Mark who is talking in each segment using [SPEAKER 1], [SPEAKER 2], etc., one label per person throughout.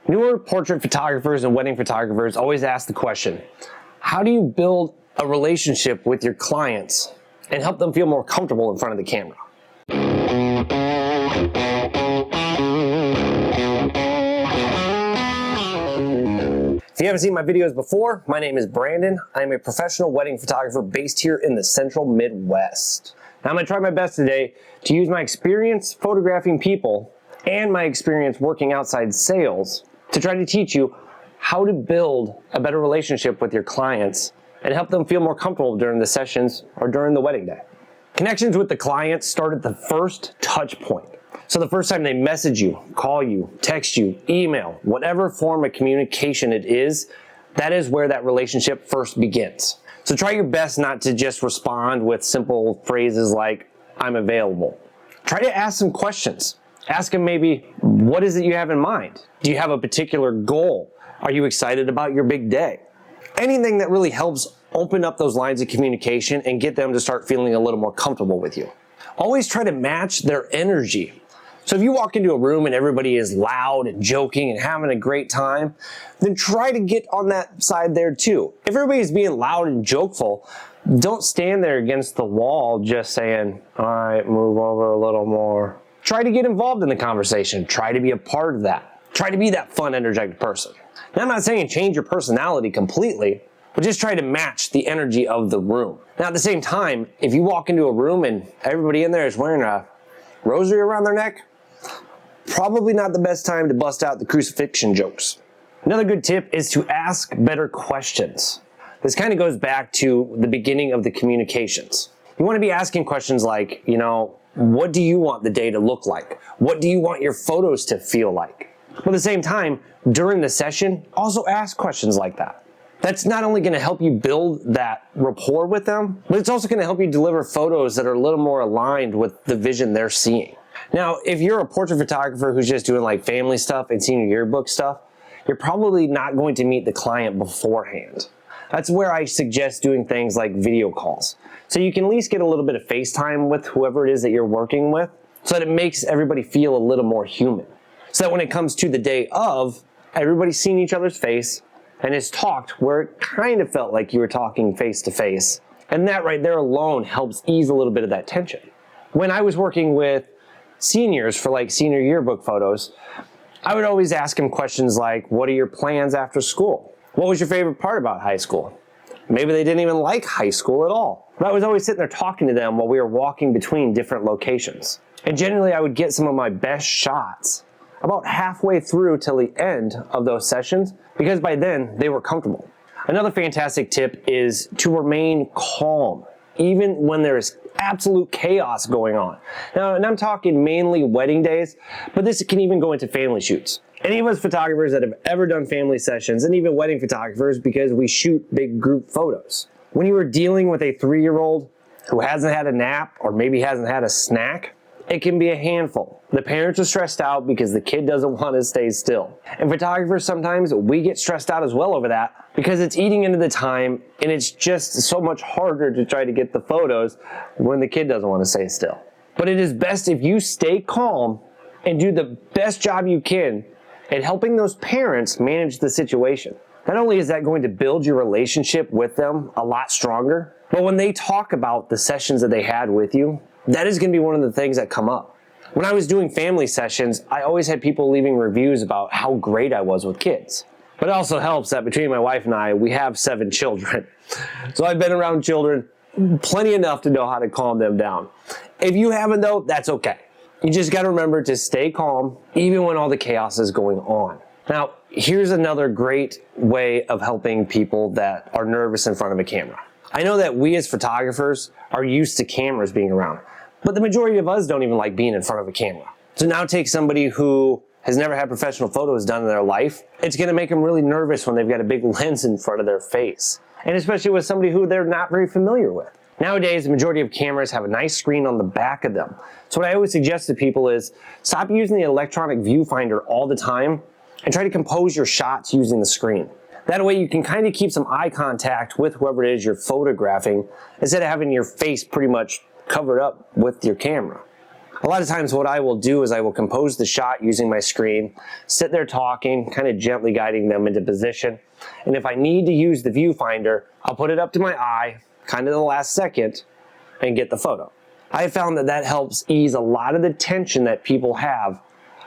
[SPEAKER 1] Newer portrait photographers and wedding photographers always ask the question, how do you build a relationship with your clients and help them feel more comfortable in front of the camera? If you haven't seen my videos before, my name is Brandon. I'm a professional wedding photographer based here in the central Midwest. Now I'm gonna try my best today to use my experience photographing people and my experience working outside sales to try to teach you how to build a better relationship with your clients and help them feel more comfortable during the sessions or during the wedding day. Connections with the clients start at the first touch point. So the first time they message you, call you, text you, email, whatever form of communication it is, that is where that relationship first begins. So try your best not to just respond with simple phrases like, I'm available. Try to ask some questions. Ask them maybe, what is it you have in mind? Do you have a particular goal? Are you excited about your big day? Anything that really helps open up those lines of communication and get them to start feeling a little more comfortable with you. Always try to match their energy. So if you walk into a room and everybody is loud and joking and having a great time, then try to get on that side there too. If everybody's being loud and jokeful, don't stand there against the wall just saying, all right, move over a little more. Try to get involved in the conversation. Try to be a part of that. Try to be that fun, energetic person. Now, I'm not saying change your personality completely, but just try to match the energy of the room. Now, at the same time, if you walk into a room and everybody in there is wearing a rosary around their neck, probably not the best time to bust out the crucifixion jokes. Another good tip is to ask better questions. This kind of goes back to the beginning of the communications. You want to be asking questions like, what do you want the day to look like? What do you want your photos to feel like? But at the same time, during the session, also ask questions like that. That's not only going to help you build that rapport with them, but it's also going to help you deliver photos that are a little more aligned with the vision they're seeing. Now, if you're a portrait photographer who's just doing like family stuff and senior yearbook stuff, you're probably not going to meet the client beforehand. That's where I suggest doing things like video calls. So you can at least get a little bit of FaceTime with whoever it is that you're working with so that it makes everybody feel a little more human. So that when it comes to the day of, everybody's seen each other's face and has talked where it kind of felt like you were talking face to face. And that right there alone helps ease a little bit of that tension. When I was working with seniors for like senior yearbook photos, I would always ask them questions like, what are your plans after school? What was your favorite part about high school? Maybe they didn't even like high school at all. But I was always sitting there talking to them while we were walking between different locations. And generally I would get some of my best shots about halfway through till the end of those sessions, because by then they were comfortable. Another fantastic tip is to remain calm, even when there's absolute chaos going on. Now, and I'm talking mainly wedding days, but this can even go into family shoots. Any of us photographers that have ever done family sessions, and even wedding photographers, because we shoot big group photos. When you are dealing with a 3-year-old who hasn't had a nap or maybe hasn't had a snack, it can be a handful. The parents are stressed out because the kid doesn't want to stay still. And photographers, sometimes we get stressed out as well over that because it's eating into the time and it's just so much harder to try to get the photos when the kid doesn't want to stay still. But it is best if you stay calm and do the best job you can at helping those parents manage the situation. Not only is that going to build your relationship with them a lot stronger, but when they talk about the sessions that they had with you, that is going to be one of the things that come up. When I was doing family sessions, I always had people leaving reviews about how great I was with kids. But it also helps that between my wife and I, we have 7 children. So I've been around children plenty enough to know how to calm them down. If you haven't though, that's okay. You just got to remember to stay calm even when all the chaos is going on. Now, here's another great way of helping people that are nervous in front of a camera. I know that we as photographers are used to cameras being around, but the majority of us don't even like being in front of a camera. So now take somebody who has never had professional photos done in their life. It's going to make them really nervous when they've got a big lens in front of their face, and especially with somebody who they're not very familiar with. Nowadays, the majority of cameras have a nice screen on the back of them. So what I always suggest to people is stop using the electronic viewfinder all the time and try to compose your shots using the screen. That way you can kind of keep some eye contact with whoever it is you're photographing instead of having your face pretty much covered up with your camera. A lot of times what I will do is I will compose the shot using my screen, sit there talking, kind of gently guiding them into position. And if I need to use the viewfinder, I'll put it up to my eye, kind of the last second, and get the photo. I found that that helps ease a lot of the tension that people have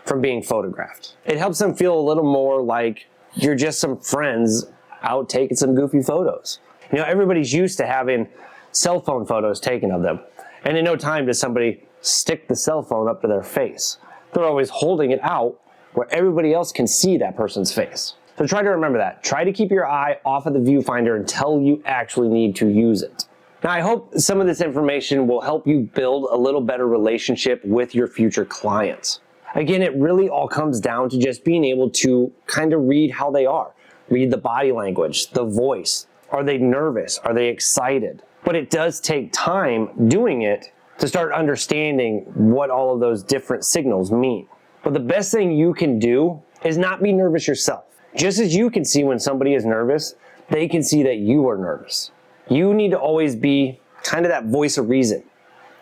[SPEAKER 1] from being photographed. It helps them feel a little more like you're just some friends out taking some goofy photos. You know, everybody's used to having cell phone photos taken of them. And in no time does somebody stick the cell phone up to their face. They're always holding it out where everybody else can see that person's face. So try to remember that. Try to keep your eye off of the viewfinder until you actually need to use it. Now, I hope some of this information will help you build a little better relationship with your future clients. Again, it really all comes down to just being able to kind of read how they are. Read the body language, the voice. Are they nervous? Are they excited? But it does take time doing it to start understanding what all of those different signals mean. But the best thing you can do is not be nervous yourself. Just as you can see when somebody is nervous, they can see that you are nervous. You need to always be kind of that voice of reason.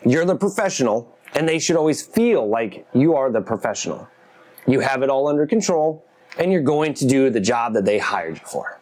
[SPEAKER 1] You're the professional, and they should always feel like you are the professional. You have it all under control, and you're going to do the job that they hired you for.